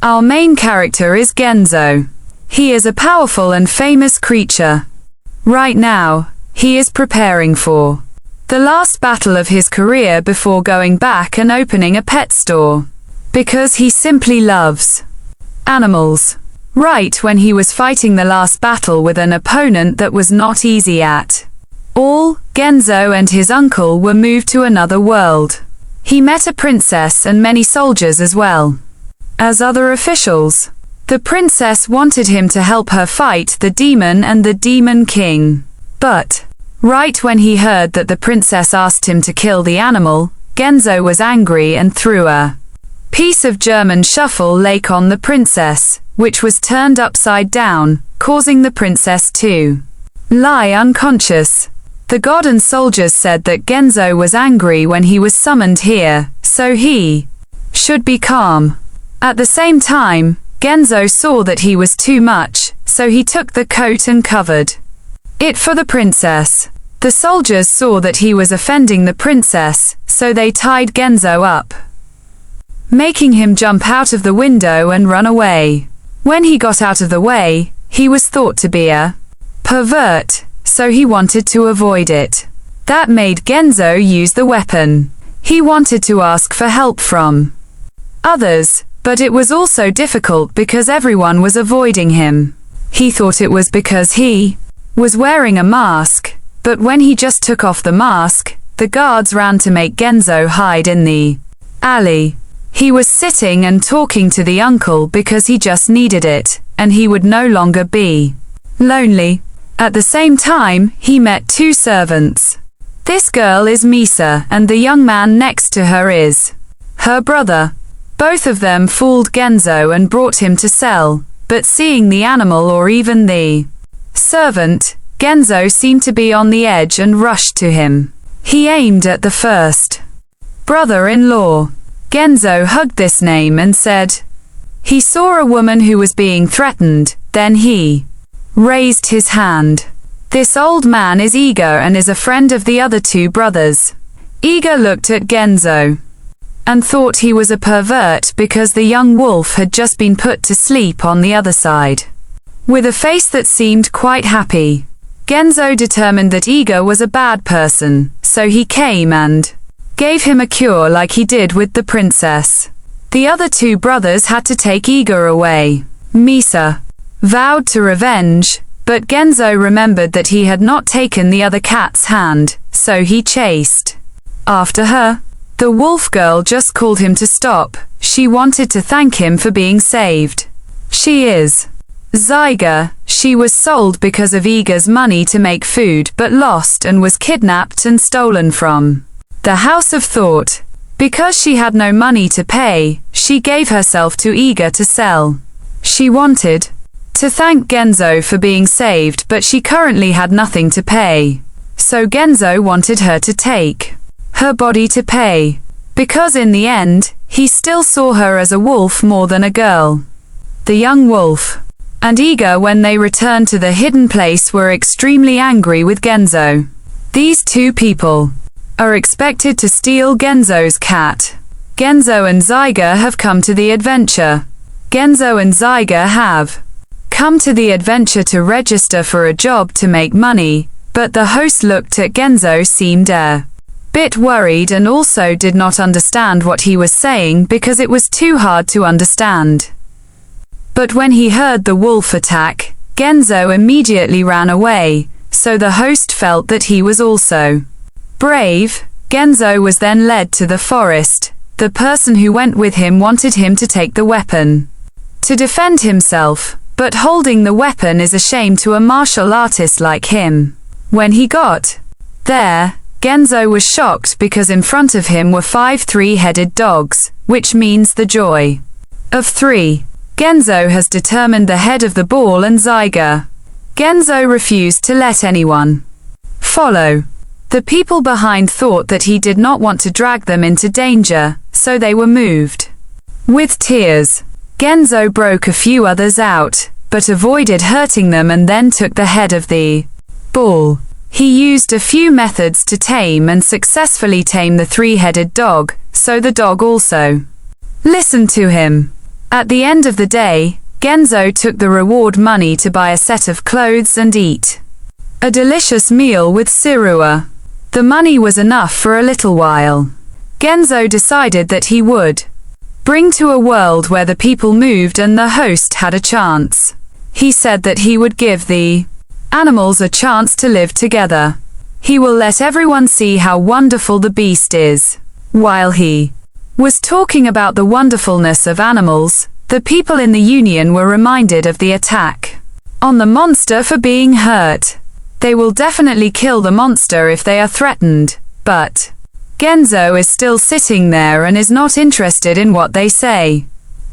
Our main character is Genzo. He is a powerful and famous creature. Right now, he is preparing for the last battle of his career before going back and opening a pet store. Because he simply loves animals. Right when he was fighting the last battle with an opponent that was not easy at all, Genzo and his uncle were moved to another world. He met a princess and many soldiers as well as other officials. The princess wanted him to help her fight the demon and the demon king. But right when he heard that the princess asked him to kill the animal, Genzo was angry and threw a piece of German shuffle lake on the princess, which was turned upside down, causing the princess to lie unconscious. The god and soldiers said that Genzo was angry when he was summoned here, so he should be calm. At the same time, Genzo saw that he was too much, so he took the coat and covered it for the princess. The soldiers saw that he was offending the princess, so they tied Genzo up, making him jump out of the window and run away. When he got out of the way, he was thought to be a pervert, so he wanted to avoid it. That made Genzo use the weapon. He wanted to ask for help from others, but it was also difficult because everyone was avoiding him. He thought it was because he was wearing a mask, but when he just took off the mask, the guards ran to make Genzo hide in the alley. He was sitting and talking to the uncle because he just needed it, and he would no longer be lonely. At the same time, he met two servants. This girl is Misa, and the young man next to her is her brother. Both of them fooled Genzo and brought him to sell, but seeing the animal or even the servant, Genzo seemed to be on the edge and rushed to him. He aimed at the first brother-in-law. Genzo hugged this name and said he saw a woman who was being threatened, then he raised his hand. This old man is Iga and is a friend of the other two brothers. Iga looked at Genzo and thought he was a pervert because the young wolf had just been put to sleep on the other side. With a face that seemed quite happy, Genzo determined that Iga was a bad person, so he came and gave him a cure like he did with the princess. The other two brothers had to take Iga away. Misa vowed to revenge, but Genzo remembered that he had not taken the other cat's hand, so he chased after her. The wolf girl just called him to stop. She wanted to thank him for being saved. She is Zyga. She was sold because of Iga's money to make food but lost and was kidnapped and stolen from the House of Thought. Because she had no money to pay, she gave herself to Iga to sell. She wanted to thank Genzo for being saved, but she currently had nothing to pay. So Genzo wanted her to take her body to pay. Because in the end, he still saw her as a wolf more than a girl. The young wolf and Iga, when they returned to the hidden place, were extremely angry with Genzo. These two people are expected to steal Genzo's cat. Genzo and Zyga have come to the adventure. Genzo and Zyga have come to the adventure to register for a job to make money, but the host looked at Genzo, seemed a bit worried and also did not understand what he was saying because it was too hard to understand. But when he heard the wolf attack, Genzo immediately ran away, so the host felt that he was also brave. Genzo was then led to the forest. The person who went with him wanted him to take the weapon to defend himself, but holding the weapon is a shame to a martial artist like him. When he got there, Genzo was shocked because in front of him were 5 three-headed dogs, which means the joy of 3. Genzo has determined the head of the ball and Zyga. Genzo refused to let anyone follow. The people behind thought that he did not want to drag them into danger, so they were moved. With tears, Genzo broke a few others out, but avoided hurting them and then took the head of the ball. He used a few methods to tame and successfully tame the 3-headed dog, so the dog also listened to him. At the end of the day, Genzo took the reward money to buy a set of clothes and eat a delicious meal with Sirua. The money was enough for a little while. Genzo decided that he would bring to a world where the people moved and the host had a chance. He said that he would give the animals a chance to live together. He will let everyone see how wonderful the beast is. While he was talking about the wonderfulness of animals, the people in the Union were reminded of the attack on the monster for being hurt. They will definitely kill the monster if they are threatened, but Genzo is still sitting there and is not interested in what they say.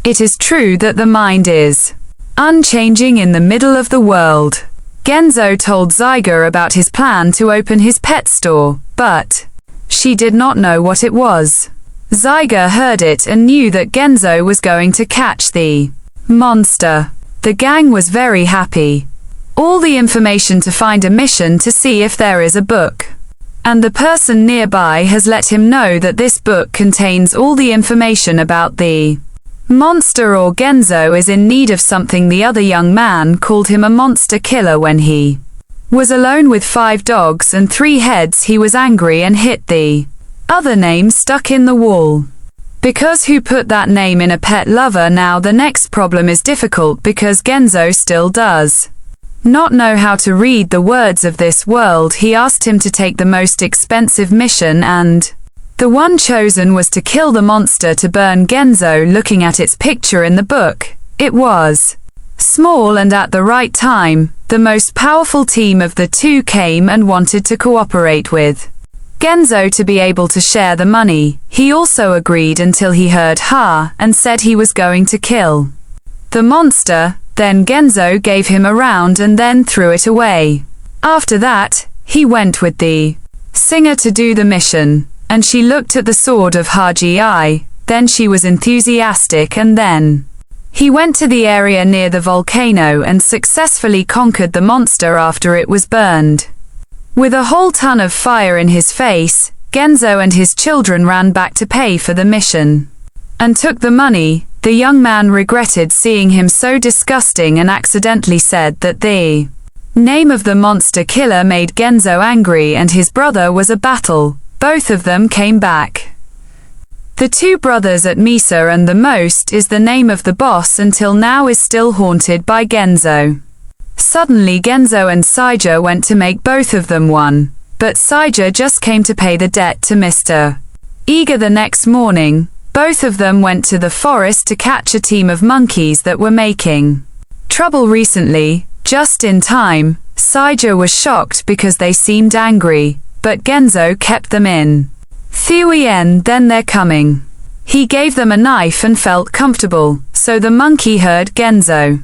It is true that the mind is unchanging in the middle of the world. Genzo told Zyger about his plan to open his pet store, but she did not know what it was. Zyger heard it and knew that Genzo was going to catch the monster. The gang was very happy. All the information to find a mission to see if there is a book. And the person nearby has let him know that this book contains all the information about the monster, or Genzo is in need of something. The other young man called him a monster killer when he was alone with 5 dogs and 3 heads. He was angry and hit the other name stuck in the wall. Because who put that name in a pet lover? Now the next problem is difficult because Genzo still does not know how to read the words of this world. He asked him to take the most expensive mission, and the one chosen was to kill the monster to burn Genzo. Looking at its picture in the book, it was small, and at the right time, the most powerful team of the 2 came and wanted to cooperate with Genzo to be able to share the money. He also agreed until he heard Ha and said he was going to kill the monster. Then Genzo gave him a round and then threw it away. After that, he went with the singer to do the mission, and she looked at the sword of Hagi. Then she was enthusiastic, and then he went to the area near the volcano and successfully conquered the monster after it was burned. With a whole ton of fire in his face, Genzo and his children ran back to pay for the mission and took the money. The young man regretted seeing him so disgusting and accidentally said that the name of the monster killer made Genzo angry, and his brother was a battle. Both of them came back. The 2 brothers at Misa, and the most is the name of the boss until now, is still haunted by Genzo. Suddenly Genzo and Saija went to make both of them one, but Saija just came to pay the debt to Mr. Eager. The next morning, both of them went to the forest to catch a team of monkeys that were making trouble recently. Just in time, Saija was shocked because they seemed angry, but Genzo kept them in. Thuyen, then they're coming. He gave them a knife and felt comfortable, so the monkey heard Genzo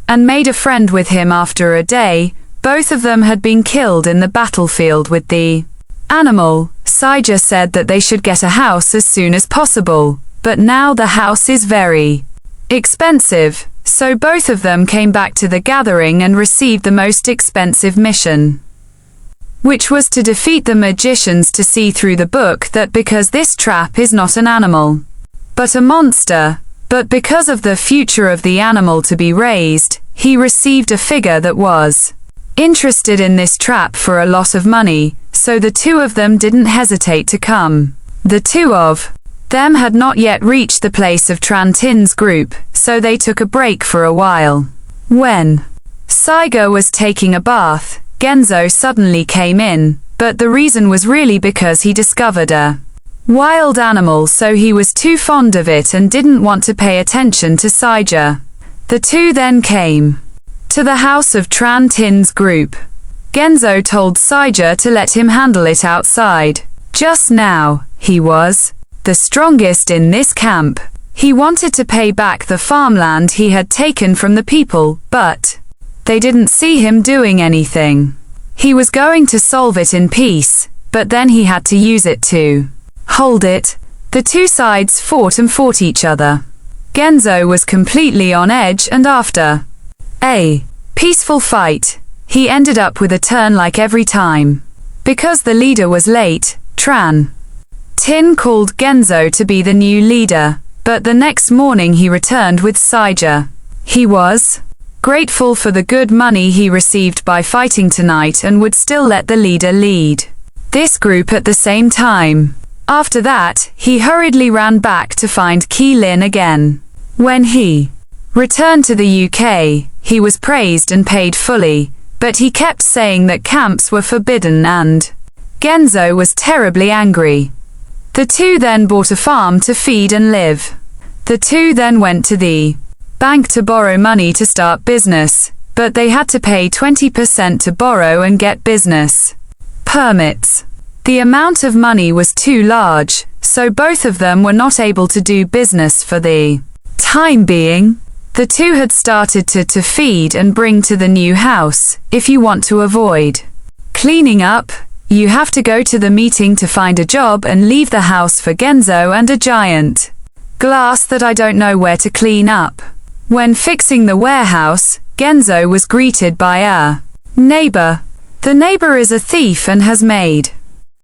and made a friend with him. After a day, both of them had been killed in the battlefield with the animal. Saija said that they should get a house as soon as possible, but now the house is very expensive, so both of them came back to the gathering and received the most expensive mission, which was to defeat the magicians to see through the book, that because this trap is not an animal, but a monster, but because of the future of the animal to be raised, he received a figure that was interested in this trap for a lot of money, so the 2 of them didn't hesitate to come. The 2 of them had not yet reached the place of Trantin's group, so they took a break for a while. When Saiga was taking a bath, Genzo suddenly came in, but the reason was really because he discovered a wild animal, so he was too fond of it and didn't want to pay attention to Saija. The 2 then came to the house of Trantin's group. Genzo told Saija to let him handle it outside. Just now, he was the strongest in this camp. He wanted to pay back the farmland he had taken from the people, but they didn't see him doing anything. He was going to solve it in peace, but then he had to use it to hold it. The 2 sides fought each other. Genzo was completely on edge, and after a peaceful fight, he ended up with a turn like every time. Because the leader was late, Tin called Genzo to be the new leader. but the next morning he returned with Saija. He was grateful for the good money he received by fighting tonight and would still let the leader lead this group at the same time. After that, he hurriedly ran back to find Ki Lin again. When he returned to the UK, he was praised and paid fully, but he kept saying that camps were forbidden and Genzo was terribly angry. The two then bought a farm to feed and live. The two then went to the bank to borrow money to start business, but they had to pay 20% to borrow and get business permits. The amount of money was too large, so both of them were not able to do business for the time being. The two had started to feed and bring to the new house. If you want to avoid cleaning up, you have to go to the meeting to find a job and leave the house for Genzo and a giant glass that I don't know where to clean up. When fixing the warehouse, Genzo was greeted by a neighbor. The neighbor is a thief and has made